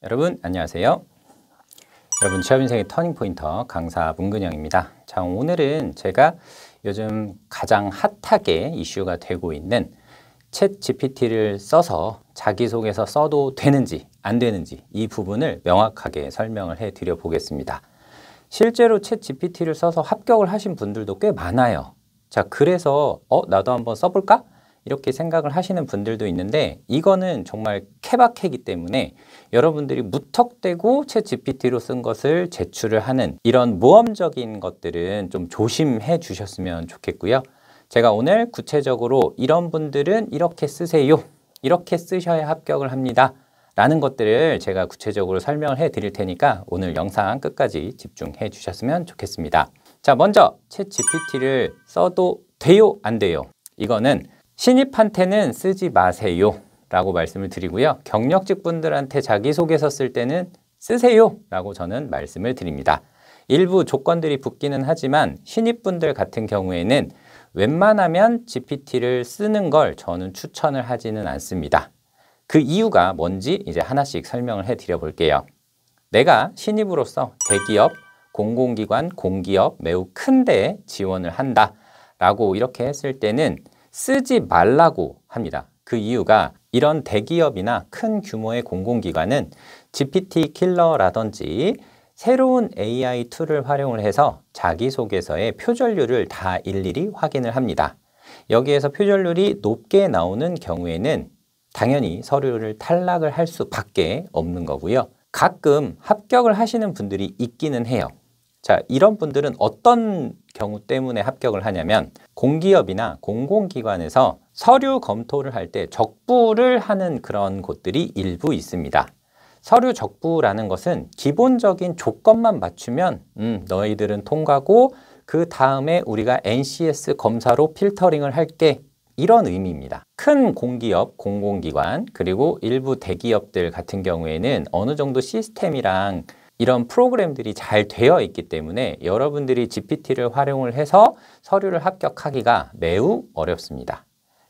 여러분 안녕하세요. 여러분 취업인생의 터닝포인터 강사 문근영입니다. 자, 오늘은 제가 요즘 가장 핫하게 이슈가 되고 있는 챗 GPT를 써서 자기소개서 써도 되는지 안 되는지 이 부분을 명확하게 설명을 해 드려 보겠습니다. 실제로 챗 GPT를 써서 합격을 하신 분들도 꽤 많아요. 자, 그래서 나도 한번 써볼까? 이렇게 생각을 하시는 분들도 있는데 이거는 정말 케바케이기 때문에 여러분들이 무턱대고 챗 GPT로 쓴 것을 제출을 하는 이런 모험적인 것들은 좀 조심해 주셨으면 좋겠고요. 제가 오늘 구체적으로 이런 분들은 이렇게 쓰세요. 이렇게 쓰셔야 합격을 합니다. 라는 것들을 제가 구체적으로 설명을 해 드릴 테니까 오늘 영상 끝까지 집중해 주셨으면 좋겠습니다. 자, 먼저 챗 GPT를 써도 돼요? 안 돼요? 이거는 신입한테는 쓰지 마세요 라고 말씀을 드리고요. 경력직 분들한테 자기소개서 쓸 때는 쓰세요 라고 저는 말씀을 드립니다. 일부 조건들이 붙기는 하지만 신입분들 같은 경우에는 웬만하면 GPT를 쓰는 걸 저는 추천을 하지는 않습니다. 그 이유가 뭔지 이제 하나씩 설명을 해 드려 볼게요. 내가 신입으로서 대기업, 공공기관, 공기업 매우 큰데 지원을 한다 라고 이렇게 했을 때는 쓰지 말라고 합니다. 그 이유가 이런 대기업이나 큰 규모의 공공기관은 GPT 킬러라든지 새로운 AI 툴을 활용을 해서 자기소개서의 표절률을 다 일일이 확인을 합니다. 여기에서 표절률이 높게 나오는 경우에는 당연히 서류를 탈락을 할 수밖에 없는 거고요. 가끔 합격을 하시는 분들이 있기는 해요. 자, 이런 분들은 어떤 경우 때문에 합격을 하냐면 공기업이나 공공기관에서 서류 검토를 할 때 적부를 하는 그런 곳들이 일부 있습니다. 서류 적부라는 것은 기본적인 조건만 맞추면 너희들은 통과고 그 다음에 우리가 NCS 검사로 필터링을 할게 이런 의미입니다. 큰 공기업, 공공기관 그리고 일부 대기업들 같은 경우에는 어느 정도 시스템이랑 이런 프로그램들이 잘 되어 있기 때문에 여러분들이 GPT를 활용을 해서 서류를 합격하기가 매우 어렵습니다.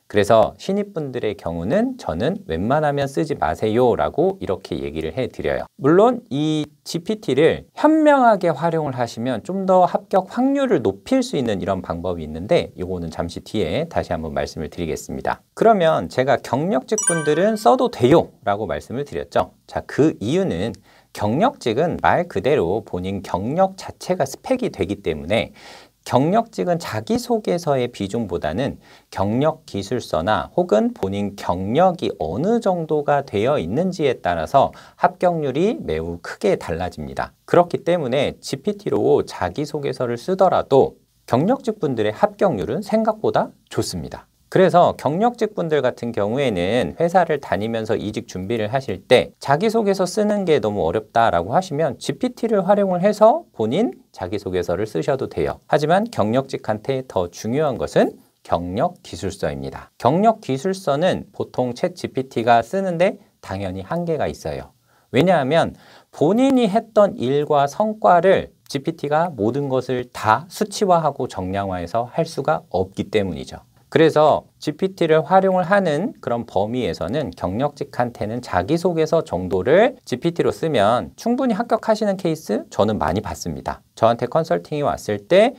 그래서 신입분들의 경우는 저는 웬만하면 쓰지 마세요 라고 이렇게 얘기를 해드려요. 물론 이 GPT를 현명하게 활용을 하시면 좀 더 합격 확률을 높일 수 있는 이런 방법이 있는데 이거는 잠시 뒤에 다시 한번 말씀을 드리겠습니다. 그러면 제가 경력직 분들은 써도 돼요 라고 말씀을 드렸죠. 자, 그 이유는 경력직은 말 그대로 본인 경력 자체가 스펙이 되기 때문에 경력직은 자기소개서의 비중보다는 경력기술서나 혹은 본인 경력이 어느 정도가 되어 있는지에 따라서 합격률이 매우 크게 달라집니다. 그렇기 때문에 GPT로 자기소개서를 쓰더라도 경력직 분들의 합격률은 생각보다 좋습니다. 그래서 경력직 분들 같은 경우에는 회사를 다니면서 이직 준비를 하실 때 자기소개서 쓰는 게 너무 어렵다라고 하시면 GPT를 활용을 해서 본인 자기소개서를 쓰셔도 돼요. 하지만 경력직한테 더 중요한 것은 경력기술서입니다. 경력기술서는 보통 챗 GPT가 쓰는데 당연히 한계가 있어요. 왜냐하면 본인이 했던 일과 성과를 GPT가 모든 것을 다 수치화하고 정량화해서 할 수가 없기 때문이죠. 그래서 GPT를 활용을 하는 그런 범위에서는 경력직한테는 자기소개서 정도를 GPT로 쓰면 충분히 합격하시는 케이스 저는 많이 봤습니다. 저한테 컨설팅이 왔을 때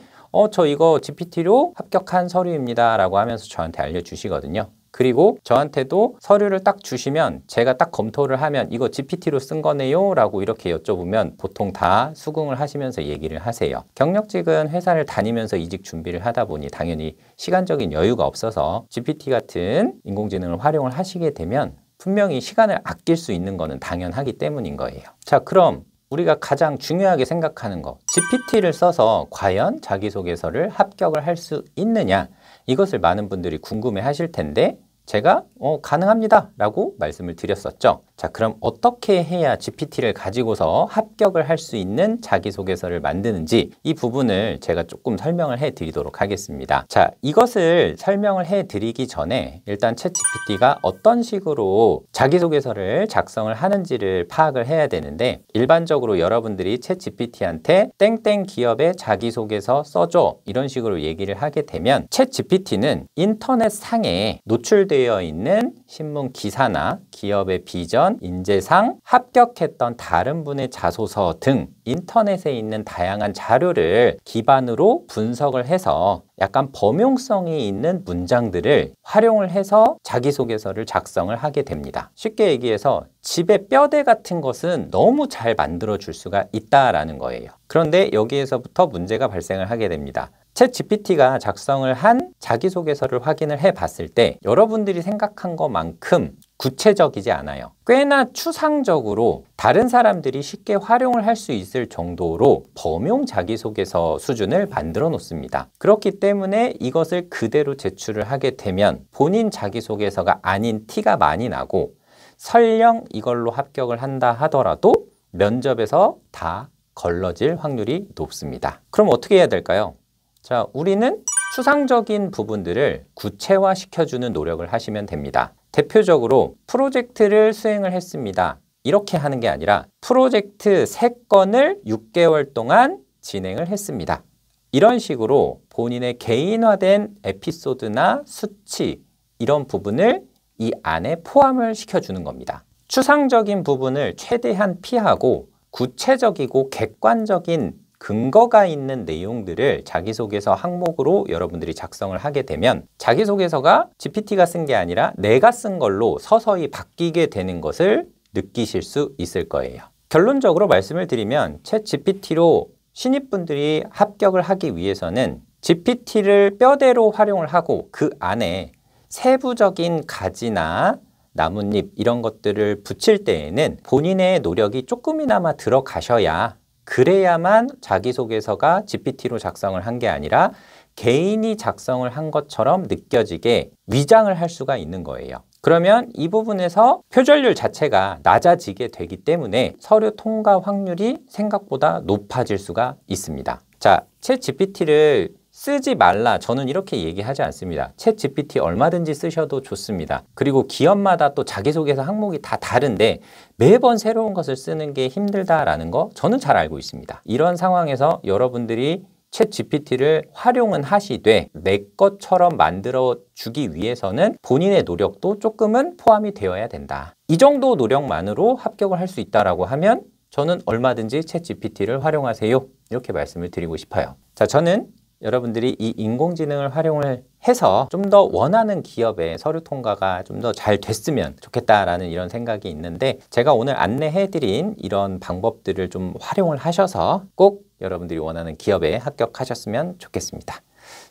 저 이거 GPT로 합격한 서류입니다 라고 하면서 저한테 알려주시거든요. 그리고 저한테도 서류를 딱 주시면 제가 딱 검토를 하면 이거 GPT로 쓴 거네요 라고 이렇게 여쭤보면 보통 다 수긍을 하시면서 얘기를 하세요. 경력직은 회사를 다니면서 이직 준비를 하다 보니 당연히 시간적인 여유가 없어서 GPT 같은 인공지능을 활용을 하시게 되면 분명히 시간을 아낄 수 있는 거는 당연하기 때문인 거예요. 자, 그럼 우리가 가장 중요하게 생각하는 거 GPT를 써서 과연 자기소개서를 합격을 할 수 있느냐 이것을 많은 분들이 궁금해 하실 텐데 제가 가능합니다 라고 말씀을 드렸었죠. 자, 그럼 어떻게 해야 GPT를 가지고서 합격을 할 수 있는 자기소개서를 만드는지 이 부분을 제가 조금 설명을 해 드리도록 하겠습니다. 자, 이것을 설명을 해 드리기 전에 일단 챗 GPT가 어떤 식으로 자기소개서를 작성을 하는지를 파악을 해야 되는데 일반적으로 여러분들이 챗 GPT한테 땡땡 기업의 자기소개서 써줘 이런 식으로 얘기를 하게 되면 챗 GPT는 인터넷 상에 노출되어 있는 신문 기사나 기업의 비전, 인재상, 합격했던 다른 분의 자소서 등 인터넷에 있는 다양한 자료를 기반으로 분석을 해서 약간 범용성이 있는 문장들을 활용을 해서 자기소개서를 작성을 하게 됩니다. 쉽게 얘기해서 집의 뼈대 같은 것은 너무 잘 만들어 줄 수가 있다라는 거예요. 그런데 여기에서부터 문제가 발생을 하게 됩니다. 챗 GPT가 작성을 한 자기소개서를 확인을 해 봤을 때 여러분들이 생각한 것만큼 구체적이지 않아요. 꽤나 추상적으로 다른 사람들이 쉽게 활용을 할 수 있을 정도로 범용 자기소개서 수준을 만들어 놓습니다. 그렇기 때문에 이것을 그대로 제출을 하게 되면 본인 자기소개서가 아닌 티가 많이 나고 설령 이걸로 합격을 한다 하더라도 면접에서 다 걸러질 확률이 높습니다. 그럼 어떻게 해야 될까요? 자, 우리는 추상적인 부분들을 구체화 시켜주는 노력을 하시면 됩니다. 대표적으로 프로젝트를 수행을 했습니다. 이렇게 하는 게 아니라 프로젝트 3건을 6개월 동안 진행을 했습니다. 이런 식으로 본인의 개인화된 에피소드나 수치 이런 부분을 이 안에 포함을 시켜주는 겁니다. 추상적인 부분을 최대한 피하고 구체적이고 객관적인 근거가 있는 내용들을 자기소개서 항목으로 여러분들이 작성을 하게 되면 자기소개서가 GPT가 쓴 게 아니라 내가 쓴 걸로 서서히 바뀌게 되는 것을 느끼실 수 있을 거예요. 결론적으로 말씀을 드리면 챗 GPT로 신입분들이 합격을 하기 위해서는 GPT를 뼈대로 활용을 하고 그 안에 세부적인 가지나 나뭇잎 이런 것들을 붙일 때에는 본인의 노력이 조금이나마 들어가셔야 그래야만 자기소개서가 GPT로 작성을 한 게 아니라 개인이 작성을 한 것처럼 느껴지게 위장을 할 수가 있는 거예요. 그러면 이 부분에서 표절률 자체가 낮아지게 되기 때문에 서류 통과 확률이 생각보다 높아질 수가 있습니다. 자, 챗 GPT를 쓰지 말라. 저는 이렇게 얘기하지 않습니다. 챗 GPT 얼마든지 쓰셔도 좋습니다. 그리고 기업마다 또 자기소개서 항목이 다 다른데 매번 새로운 것을 쓰는 게 힘들다라는 거 저는 잘 알고 있습니다. 이런 상황에서 여러분들이 챗 GPT를 활용은 하시되 내 것처럼 만들어 주기 위해서는 본인의 노력도 조금은 포함이 되어야 된다. 이 정도 노력만으로 합격을 할 수 있다라고 하면 저는 얼마든지 챗 GPT를 활용하세요. 이렇게 말씀을 드리고 싶어요. 자, 저는 여러분들이 이 인공지능을 활용을 해서 좀 더 원하는 기업의 서류 통과가 좀 더 잘 됐으면 좋겠다라는 이런 생각이 있는데 제가 오늘 안내해드린 이런 방법들을 좀 활용을 하셔서 꼭 여러분들이 원하는 기업에 합격하셨으면 좋겠습니다.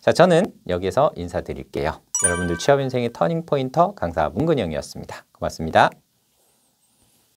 자, 저는 여기서 인사드릴게요. 여러분들 취업인생의 터닝포인터 강사 문근영이었습니다. 고맙습니다.